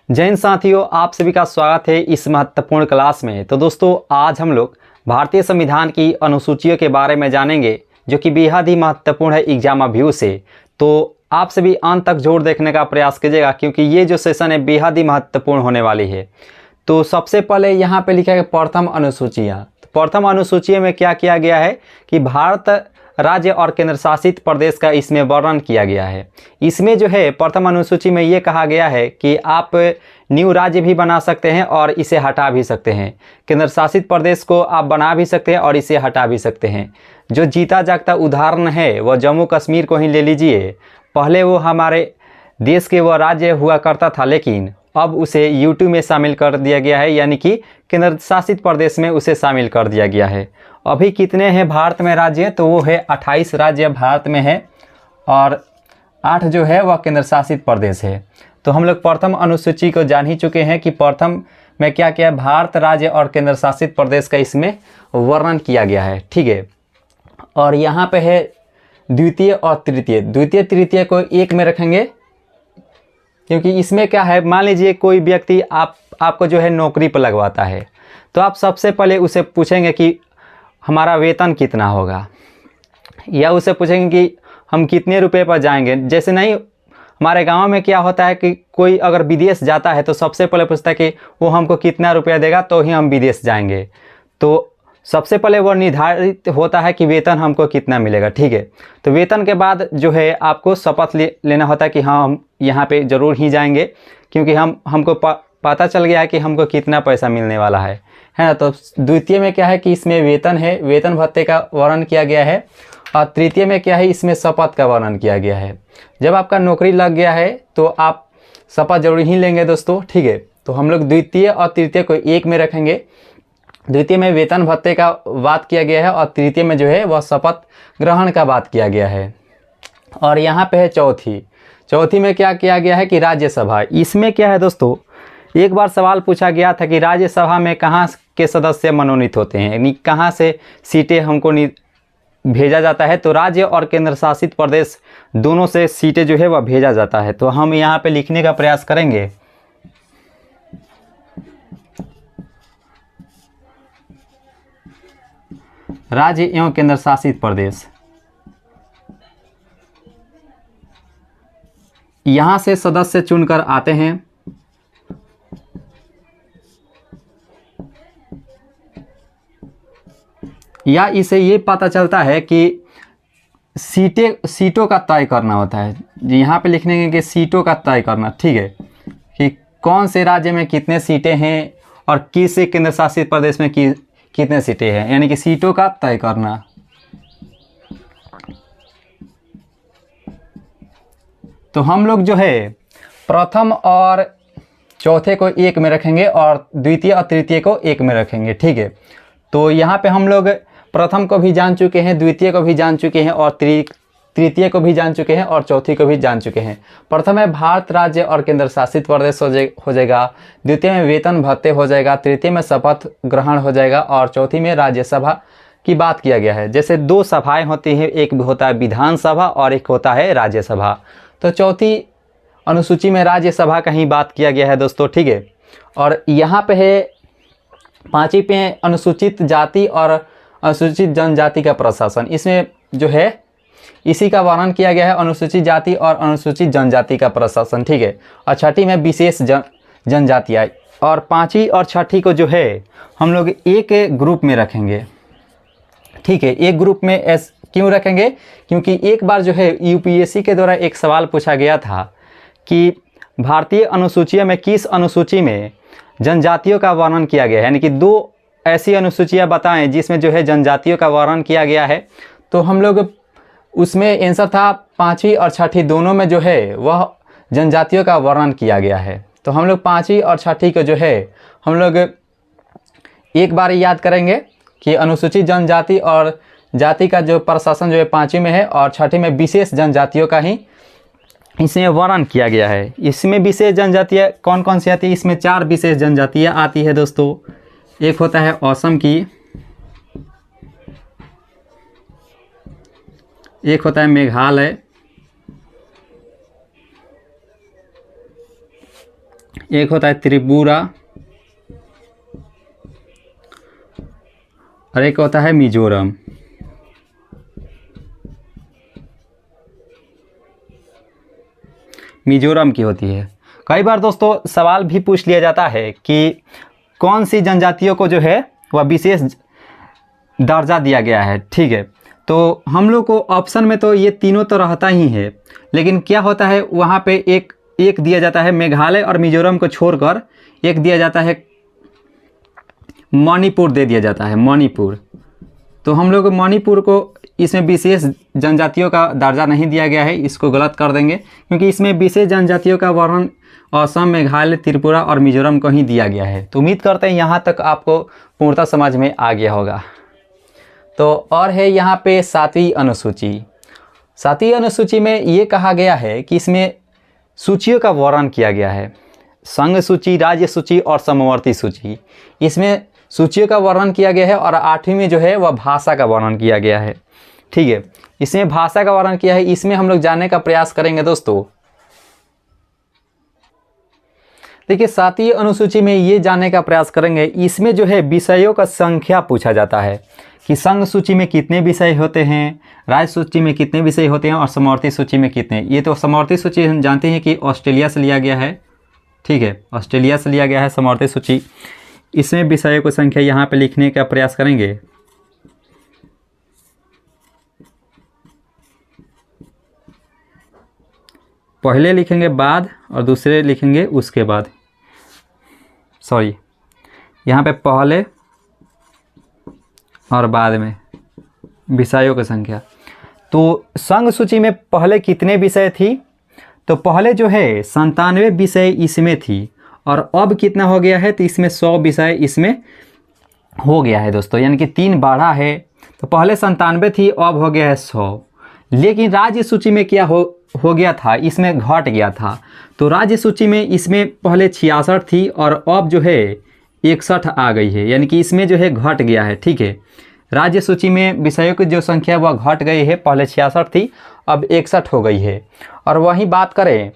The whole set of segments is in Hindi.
जय हिंद साथियों, आप सभी का स्वागत है इस महत्वपूर्ण क्लास में। तो दोस्तों, आज हम लोग भारतीय संविधान की अनुसूचियों के बारे में जानेंगे, जो कि बेहद ही महत्वपूर्ण है एग्जाम व्यू से। तो आप सभी अंत तक जोर देखने का प्रयास कीजिएगा, क्योंकि ये जो सेशन है बेहद ही महत्वपूर्ण होने वाली है। तो सबसे पहले यहाँ पे लिखा है प्रथम अनुसूचियाँ। तो प्रथम अनुसूची में क्या किया गया है कि भारत राज्य और केंद्र शासित प्रदेश का इसमें वर्णन किया गया है। इसमें जो है प्रथम अनुसूची में ये कहा गया है कि आप न्यू राज्य भी बना सकते हैं और इसे हटा भी सकते हैं। केंद्र शासित प्रदेश को आप बना भी सकते हैं और इसे हटा भी सकते हैं। जो जीता जागता उदाहरण है वह जम्मू कश्मीर को ही ले लीजिए। पहले वो हमारे देश के वह राज्य हुआ करता था, लेकिन अब उसे यूटी में शामिल कर दिया गया है, यानी कि केंद्र शासित प्रदेश में उसे शामिल कर दिया गया है। अभी कितने हैं भारत में राज्य? तो वो है 28 राज्य भारत में है और 8 जो है वह केंद्र शासित प्रदेश है। तो हम लोग प्रथम अनुसूची को जान ही चुके हैं कि प्रथम में क्या क्या है, भारत राज्य और केंद्र शासित प्रदेश का इसमें वर्णन किया गया है। ठीक है, और यहाँ पे है द्वितीय और तृतीय। द्वितीय तृतीय को एक में रखेंगे, क्योंकि इसमें क्या है, मान लीजिए कोई व्यक्ति आपको जो है नौकरी पर लगवाता है, तो आप सबसे पहले उसे पूछेंगे कि हमारा वेतन कितना होगा, या उसे पूछेंगे कि हम कितने रुपए पर जाएंगे। जैसे नहीं, हमारे गांव में क्या होता है कि कोई अगर विदेश जाता है तो सबसे पहले पूछता है कि वो हमको कितना रुपया देगा तो ही हम विदेश जाएंगे। तो सबसे पहले वो निर्धारित होता है कि वेतन हमको कितना मिलेगा। ठीक है, तो वेतन के बाद जो है आपको शपथ लेना होता है कि हाँ, हम यहाँ पे ज़रूर ही जाएंगे, क्योंकि हमको पता चल गया है कि हमको कितना पैसा मिलने वाला है ना। तो द्वितीय में क्या है कि इसमें वेतन है, वेतन भत्ते का वर्णन किया गया है। और तृतीय में क्या है, इसमें शपथ का वर्णन किया गया है। जब आपका नौकरी लग गया है तो आप शपथ जरूर ही लेंगे दोस्तों। ठीक है, तो हम लोग द्वितीय और तृतीय को एक में रखेंगे। द्वितीय में वेतन भत्ते का बात किया गया है और तृतीय में जो है वह शपथ ग्रहण का बात किया गया है। और यहाँ पे है चौथी में क्या किया गया है कि राज्यसभा। इसमें क्या है दोस्तों, एक बार सवाल पूछा गया था कि राज्यसभा में कहाँ के सदस्य मनोनीत होते हैं, यानी कहाँ से सीटें हमको भेजा जाता है। तो राज्य और केंद्र शासित प्रदेश दोनों से सीटें जो है वह भेजा जाता है। तो हम यहाँ पे लिखने का प्रयास करेंगे। राज्य एवं केंद्र शासित प्रदेश, यहाँ से सदस्य चुनकर आते हैं। या इसे ये पता चलता है कि सीटों का तय करना होता है। यहाँ पे लिखने के सीटों का तय करना। ठीक है, कि कौन से राज्य में कितने सीटें हैं और किस केंद्र शासित प्रदेश में कितने सीटें हैं, यानी कि सीटों का तय करना। तो हम लोग जो है प्रथम और चौथे को एक में रखेंगे और द्वितीय और तृतीय को एक में रखेंगे। ठीक है, तो यहाँ पे हम लोग प्रथम को भी जान चुके हैं, द्वितीय को भी जान चुके हैं और तृतीय को भी जान चुके हैं और चौथी को भी जान चुके हैं। प्रथम में भारत राज्य और केंद्र शासित प्रदेश हो जाएगा, द्वितीय में वेतन भत्ते हो जाएगा, तृतीय में शपथ ग्रहण हो जाएगा और चौथी में राज्यसभा की बात किया गया है। जैसे दो सभाएं होती हैं, एक होता है विधानसभा और एक होता है राज्यसभा। तो चौथी अनुसूची में राज्यसभा का ही बात किया गया है दोस्तों। ठीक है, और यहाँ पे है पांचवी पे अनुसूचित जाति और अनुसूचित जनजाति का प्रशासन। इसमें जो है इसी का वर्णन किया गया है, अनुसूचित जाति और अनुसूचित जनजाति का प्रशासन। ठीक है, और छठी में विशेष जनजातियाँ। और पांचवी और छठी को जो है हम लोग एक ग्रुप में रखेंगे। ठीक है, एक ग्रुप में क्यों रखेंगे, क्योंकि एक बार जो है यूपीएससी के द्वारा एक सवाल पूछा गया था कि भारतीय अनुसूचियों में किस अनुसूची में जनजातियों का वर्णन किया गया है, यानी कि दो ऐसी अनुसूचियां बताएं जिसमें जो है जनजातियों का वर्णन किया गया है। तो हम लोग उसमें आंसर था पांचवी और छठी दोनों में जो है वह जनजातियों का वर्णन किया गया है। तो हम लोग पांचवी और छठी को जो है हम लोग एक बार याद करेंगे कि अनुसूचित जनजाति और जाति का जो प्रशासन जो है पांचवी में है और छठी में विशेष जनजातियों का ही इसमें वर्णन किया गया है। इसमें विशेष जनजातियाँ कौन कौन सी आती है? इसमें 4 विशेष जनजातियाँ आती है दोस्तों। एक होता है असम की, एक होता है मेघालय, एक होता है त्रिपुरा और एक होता है मिजोरम। मिजोरम की होती है। कई बार दोस्तों सवाल भी पूछ लिया जाता है कि कौन सी जनजातियों को जो है वह विशेष दर्जा दिया गया है, ठीक है। तो हम लोग को ऑप्शन में तो ये तीनों तो रहता ही है, लेकिन क्या होता है वहाँ पे एक दिया जाता है, मेघालय और मिजोरम को छोड़कर एक दिया जाता है, मणिपुर दे दिया जाता है, मणिपुर। तो हम लोग मणिपुर को इसमें विशेष जनजातियों का दर्जा नहीं दिया गया है, इसको गलत कर देंगे, क्योंकि इसमें विशेष जनजातियों का वर्णन असम, मेघालय, त्रिपुरा और मिजोरम को ही दिया गया है। तो उम्मीद करते हैं यहाँ तक आपको पूर्णतः समझ में आ गया होगा। तो और है यहाँ पे 7वीं अनुसूची। 7वीं अनुसूची में ये कहा गया है कि इसमें सूचियों का वर्णन किया गया है, संघ सूची, राज्य सूची और समवर्ती सूची। इसमें सूचियों का वर्णन किया गया है और 8वीं में जो है वह भाषा का वर्णन किया गया है, ठीक है। इसमें भाषा का वर्णन किया है, इसमें हम लोग जानने का प्रयास करेंगे दोस्तों। देखिए 7वीं अनुसूची में ये जानने का प्रयास करेंगे, इसमें जो है विषयों का संख्या पूछा जाता है कि संघ सूची में कितने विषय होते हैं, राज्य सूची में कितने विषय होते हैं और समवर्ती सूची में कितने। ये तो समवर्ती सूची हम जानते हैं कि ऑस्ट्रेलिया से लिया गया है, ठीक है, ऑस्ट्रेलिया से लिया गया है समवर्ती सूची। इसमें विषयों की संख्या यहाँ पे लिखने का प्रयास करेंगे। पहले लिखेंगे बाद और दूसरे लिखेंगे उसके बाद, सॉरी, यहाँ पे पहले और बाद में विषयों की संख्या। तो संघ सूची में पहले कितने विषय थी, तो पहले जो है 97 विषय इसमें थी और अब कितना हो गया है, तो इसमें 100 विषय इसमें हो गया है दोस्तों, यानी कि 3 बढ़ा है। तो पहले 97 थी, अब हो गया है 100। लेकिन राज्य सूची में क्या हो गया था, इसमें घट गया था। तो राज्य सूची में इसमें पहले 66 थी और अब जो है 61 आ गई है, यानी कि इसमें जो है घट गया है, ठीक है। राज्य सूची में विषयों की जो संख्या वह घट गई है, पहले 66 थी अब 61 हो गई है। और वहीं बात करें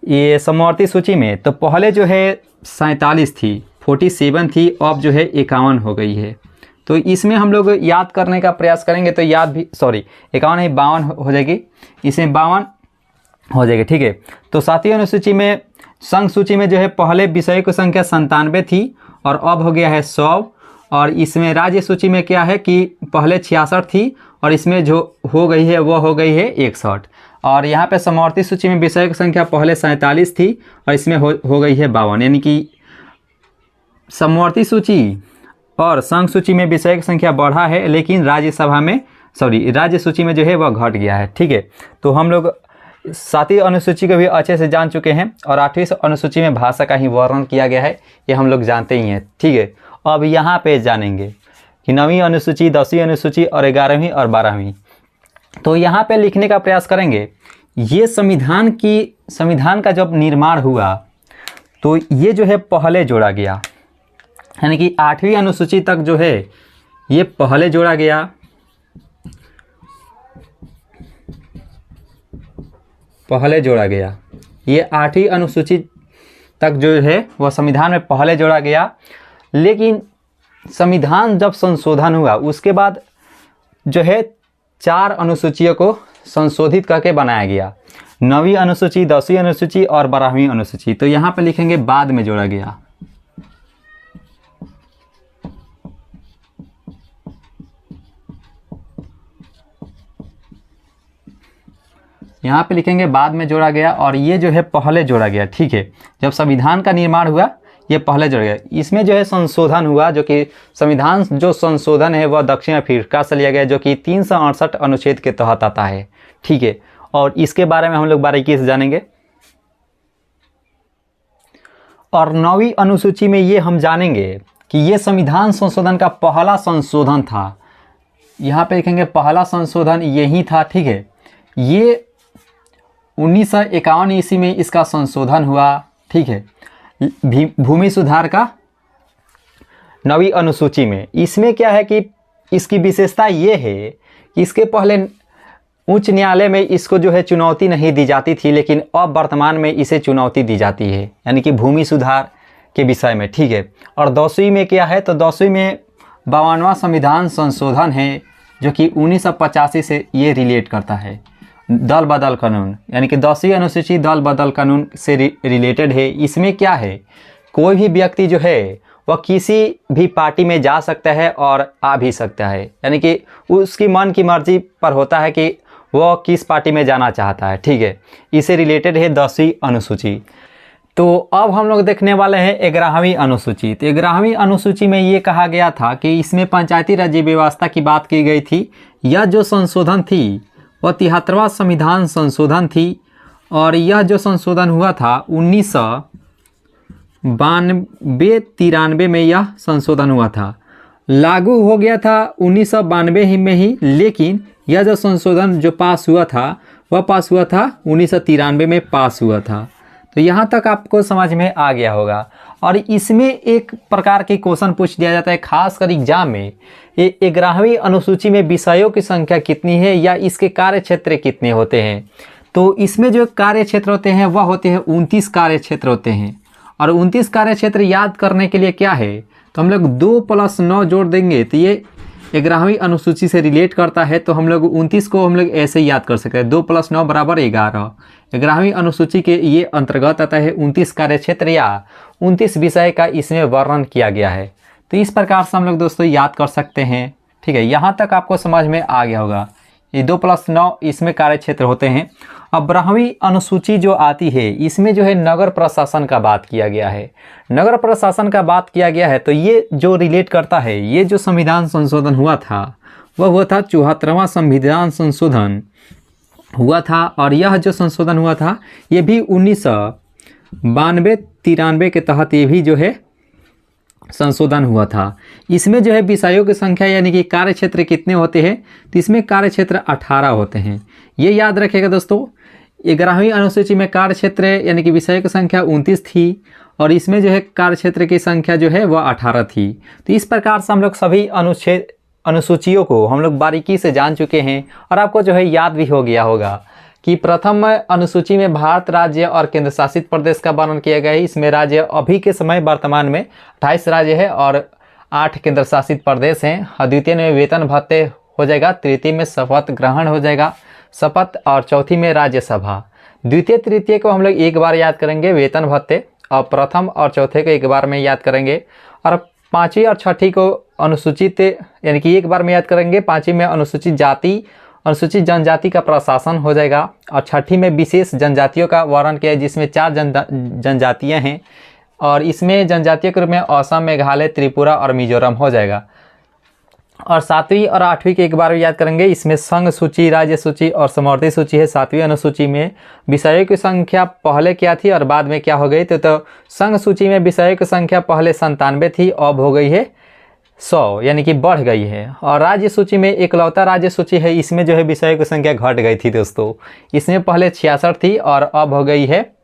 ये समवर्ती सूची में, तो पहले जो है 47 थी, 47 थी, अब जो है 51 हो गई है। तो इसमें हम लोग याद करने का प्रयास करेंगे, तो याद भी, सॉरी 51 नहीं 52 हो जाएगी, इसमें 52 हो जाएगी, ठीक है। तो 7वीं अनुसूची में संघ सूची में जो है पहले विषय की संख्या 97 थी और अब हो गया है 100। और इसमें राज्य सूची में क्या है कि पहले 66 थी और इसमें जो हो गई है वो हो गई है 61। और यहाँ पे समवर्ती सूची में विषय की संख्या पहले 47 थी और इसमें हो गई है 52, यानी कि समवर्ती सूची और संघ सूची में विषय की संख्या बढ़ा है, लेकिन राज्य सूची में जो है वह घट गया है, ठीक है। तो हम लोग 7वीं अनुसूची को भी अच्छे से जान चुके हैं और 8वीं अनुसूची में भाषा का ही वर्णन किया गया है, ये हम लोग जानते ही हैं, ठीक है। अब यहाँ पे जानेंगे कि 9वीं अनुसूची, 10वीं अनुसूची और 11वीं और 12वीं। तो यहाँ पे लिखने का प्रयास करेंगे, ये संविधान का जब निर्माण हुआ तो ये जो है पहले जोड़ा गया, यानी कि 8वीं अनुसूची तक जो है ये पहले जोड़ा गया, ये 8वीं अनुसूची तक जो है वह संविधान में पहले जोड़ा गया। लेकिन संविधान जब संशोधन हुआ उसके बाद जो है 4 अनुसूचियों को संशोधित करके बनाया गया, 9वीं अनुसूची, 10वीं अनुसूची और 12वीं अनुसूची। तो यहाँ पे लिखेंगे बाद में जोड़ा गया, यहाँ पे लिखेंगे बाद में जोड़ा गया और ये जो है पहले जोड़ा गया, ठीक है। जब संविधान का निर्माण हुआ ये पहले जोड़ा गया। इसमें जो है संशोधन हुआ, जो कि संविधान जो संशोधन है वह दक्षिण अफ्रीका से लिया गया, जो कि 368 अनुच्छेद के तहत आता है, ठीक है। और इसके बारे में हम लोग बारीकी से जानेंगे। और 9वीं अनुसूची में ये हम जानेंगे कि ये संविधान संशोधन का पहला संशोधन था, यहाँ पे लिखेंगे पहला संशोधन यही था, ठीक है। ये 1951 ईस्वी में इसका संशोधन हुआ, ठीक है, भूमि सुधार का 9वीं अनुसूची में। इसमें क्या है कि इसकी विशेषता ये है कि इसके पहले उच्च न्यायालय में इसको जो है चुनौती नहीं दी जाती थी, लेकिन अब वर्तमान में इसे चुनौती दी जाती है, यानी कि भूमि सुधार के विषय में, ठीक है। और 10वीं में क्या है, तो 10वीं में 52वां संविधान संशोधन है, जो कि 1985 से ये रिलेट करता है। दल बदल कानून, यानी कि 10वीं अनुसूची दल बदल कानून से रिलेटेड है। इसमें क्या है, कोई भी व्यक्ति जो है वह किसी भी पार्टी में जा सकता है और आ भी सकता है, यानी कि उसकी मन की मर्जी पर होता है कि वह किस पार्टी में जाना चाहता है, ठीक है। इससे रिलेटेड है 10वीं अनुसूची। तो अब हम लोग देखने वाले हैं 11वीं अनुसूची। तो 11वीं अनुसूची में ये कहा गया था कि इसमें पंचायती राज्य व्यवस्था की बात की गई थी। यह जो संशोधन थी वह 73वां संविधान संशोधन थी, और यह जो संशोधन हुआ था 1992-93 में यह संशोधन हुआ था। लागू हो गया था 1992 में ही, लेकिन यह जो संशोधन जो पास हुआ था वह पास हुआ था 1993 में पास हुआ था। तो यहाँ तक आपको समझ में आ गया होगा। और इसमें एक प्रकार के क्वेश्चन पूछ दिया जाता है खासकर एग्जाम में, ये 11वीं अनुसूची में विषयों की संख्या कितनी है या इसके कार्य क्षेत्र कितने होते हैं। तो इसमें जो कार्य क्षेत्र होते हैं वह होते हैं 29 कार्य क्षेत्र होते हैं। और 29 कार्य क्षेत्र याद करने के लिए क्या है, तो हम लोग 2 + 9 जोड़ देंगे तो ये 11वीं अनुसूची से रिलेट करता है। तो हम लोग 29 को हम लोग ऐसे ही याद कर सकते हैं, 2 + 9 = 11। 11वीं अनुसूची के ये अंतर्गत आता है 29 कार्य क्षेत्र या 29 विषय का इसमें वर्णन किया गया है। तो इस प्रकार से हम लोग दोस्तों याद कर सकते हैं, ठीक है। यहाँ तक आपको समझ में आ गया होगा। ये 2 + 9 इसमें कार्य क्षेत्र होते हैं। अब 12वीं अनुसूची जो आती है इसमें जो है नगर प्रशासन का बात किया गया है। नगर प्रशासन का बात किया गया है तो ये जो रिलेट करता है, ये जो संविधान संशोधन हुआ था वह हुआ था 74वां संविधान संशोधन हुआ था। और यह जो संशोधन हुआ था ये भी 1992-93 के तहत ये भी जो है संशोधन हुआ था। इसमें जो है विषयों की संख्या यानी कि कार्य क्षेत्र कितने होते हैं, तो इसमें कार्य क्षेत्र 18 होते हैं। ये याद रखिएगा दोस्तों। 11वीं अनुसूची में कार्य क्षेत्र यानी कि विषय की संख्या 29 थी और इसमें जो है कार्य क्षेत्र की संख्या जो है वह 18 थी। तो इस प्रकार से हम लोग सभी अनुसूचियों को हम लोग बारीकी से जान चुके हैं और आपको जो है याद भी हो गया होगा कि प्रथम अनुसूची में भारत राज्य और केंद्र शासित प्रदेश का वर्णन किया गया है। इसमें राज्य अभी के समय वर्तमान में 28 राज्य है और 8 केंद्र शासित प्रदेश हैं। द्वितीय में वेतन भत्ते हो जाएगा, तृतीय में शपथ ग्रहण हो जाएगा शपथ, और चौथी में राज्यसभा। द्वितीय तृतीय को हम लोग एक बार याद करेंगे वेतन भत्ते, और प्रथम और चौथे को एक बार में याद करेंगे, और 5वीं और 6ठी को अनुसूचित यानी कि एक बार में याद करेंगे। 5वीं में अनुसूचित जनजाति का प्रशासन हो जाएगा, और 6ठी में विशेष जनजातियों का वर्णन किया है जिसमें 4 जनजातियाँ हैं, और इसमें जनजातियों के रूप में असम, मेघालय, त्रिपुरा और मिजोरम हो जाएगा। और 7वीं और 8वीं के एक बार याद करेंगे। इसमें संघ सूची, राज्य सूची और समवर्ती सूची है। 7वीं अनुसूची में विषयों की संख्या पहले क्या थी और बाद में क्या हो गई, तो संघ सूची में विषयों की संख्या पहले 97 थी, अब हो गई है 100 यानी कि बढ़ गई है। और राज्य सूची में इकलौता राज्य सूची है, इसमें जो है विषयों की संख्या घट गई थी दोस्तों। इसमें पहले 66 थी और अब हो गई है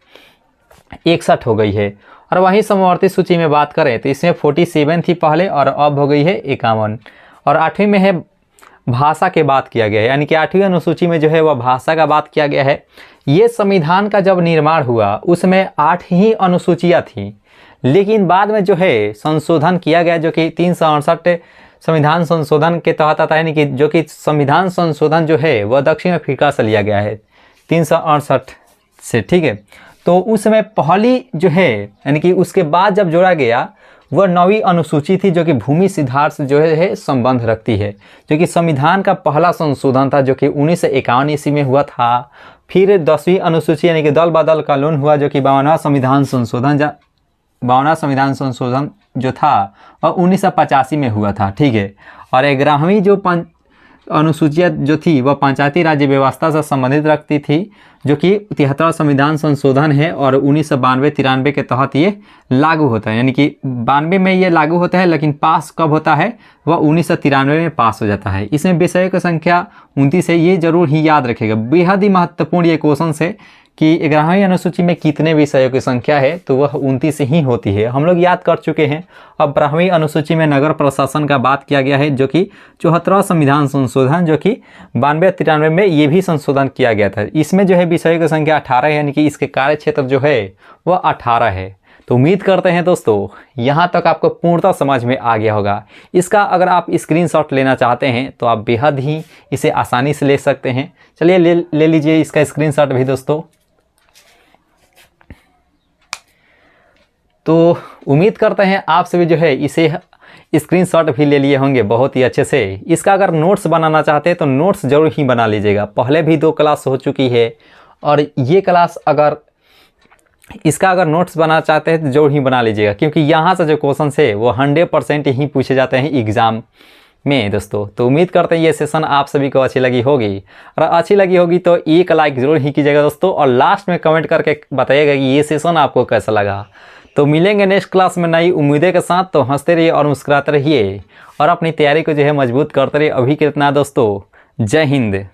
61 हो गई है। और वहीं समवर्ती सूची में बात करें तो इसमें 47 थी पहले और अब हो गई है 51। और 8वीं में है भाषा के बात किया गया है, यानी कि 8वीं अनुसूची में जो है वह भाषा का बात किया गया है। ये संविधान का जब निर्माण हुआ उसमें 8 ही अनुसूचियाँ थीं, लेकिन बाद में जो है संशोधन किया गया जो कि 368 संविधान संशोधन के तहत आता है, यानी कि जो कि संविधान संशोधन जो है वह दक्षिण अफ्रीका से लिया गया है 368 से, ठीक है। तो उस समय पहली जो है यानी कि उसके बाद जब जोड़ा गया वह 9वीं अनुसूची थी जो कि भूमि सुधार से जो है संबंध रखती है, जो कि संविधान का पहला संशोधन था जो कि 1951 ईस्वी में हुआ था। फिर 10वीं अनुसूची यानी कि दल बदल कानून हुआ जो कि 52वां संविधान संशोधन जो था वह 1985 में हुआ था, ठीक है। और 11वीं जो अनुसूचियाँ जो थी वह पंचायती राज्य व्यवस्था से संबंधित रखती थी जो कि 73वां संविधान संशोधन है और 1992-93 के तहत ये लागू होता है, यानी कि 92 में ये लागू होता है, लेकिन पास कब होता है वह 1993 में पास हो जाता है। इसमें विषयों की संख्या 29 है, ये जरूर ही याद रखेगा। बेहद ही महत्वपूर्ण ये क्वेश्चन है कि 11वीं अनुसूची में कितने विषयों की संख्या है, तो वह 29 ही होती है। हम लोग याद कर चुके हैं। अब 12वीं अनुसूची में नगर प्रशासन का बात किया गया है, जो कि 74वां संविधान संशोधन, जो कि 92-93 में ये भी संशोधन किया गया था। इसमें जो है विषयों की संख्या 18 है, यानी कि इसके कार्य क्षेत्र जो है वह 18 है। तो उम्मीद करते हैं दोस्तों यहाँ तक आपको पूर्णतः समझ में आ गया होगा। इसका अगर आप स्क्रीनशॉट लेना चाहते हैं तो आप बेहद ही इसे आसानी से ले सकते हैं। चलिए ले लीजिए इसका स्क्रीनशॉट भी दोस्तों। तो उम्मीद करते हैं आप सभी जो है इसे स्क्रीनशॉट भी ले लिए होंगे बहुत ही अच्छे से। इसका अगर नोट्स बनाना चाहते हैं तो नोट्स जरूर ही बना लीजिएगा। पहले भी 2 क्लास हो चुकी है और ये क्लास इसका अगर नोट्स बनाना चाहते हैं तो जरूर ही बना लीजिएगा, क्योंकि यहाँ से जो क्वेश्चन है वो 100% ही पूछे जाते हैं एग्ज़ाम में दोस्तों। तो उम्मीद करते हैं ये सेशन आप सभी को अच्छी लगी होगी, और अच्छी लगी होगी तो एक लाइक ज़रूर ही कीजिएगा दोस्तों, और लास्ट में कमेंट करके बताइएगा कि ये सेशन आपको कैसा लगा। तो मिलेंगे नेक्स्ट क्लास में नई उम्मीदें के साथ। तो हंसते रहिए और मुस्कुराते रहिए और अपनी तैयारी को जो है मजबूत करते रहिए। अभी के इतना दोस्तों, जय हिंद।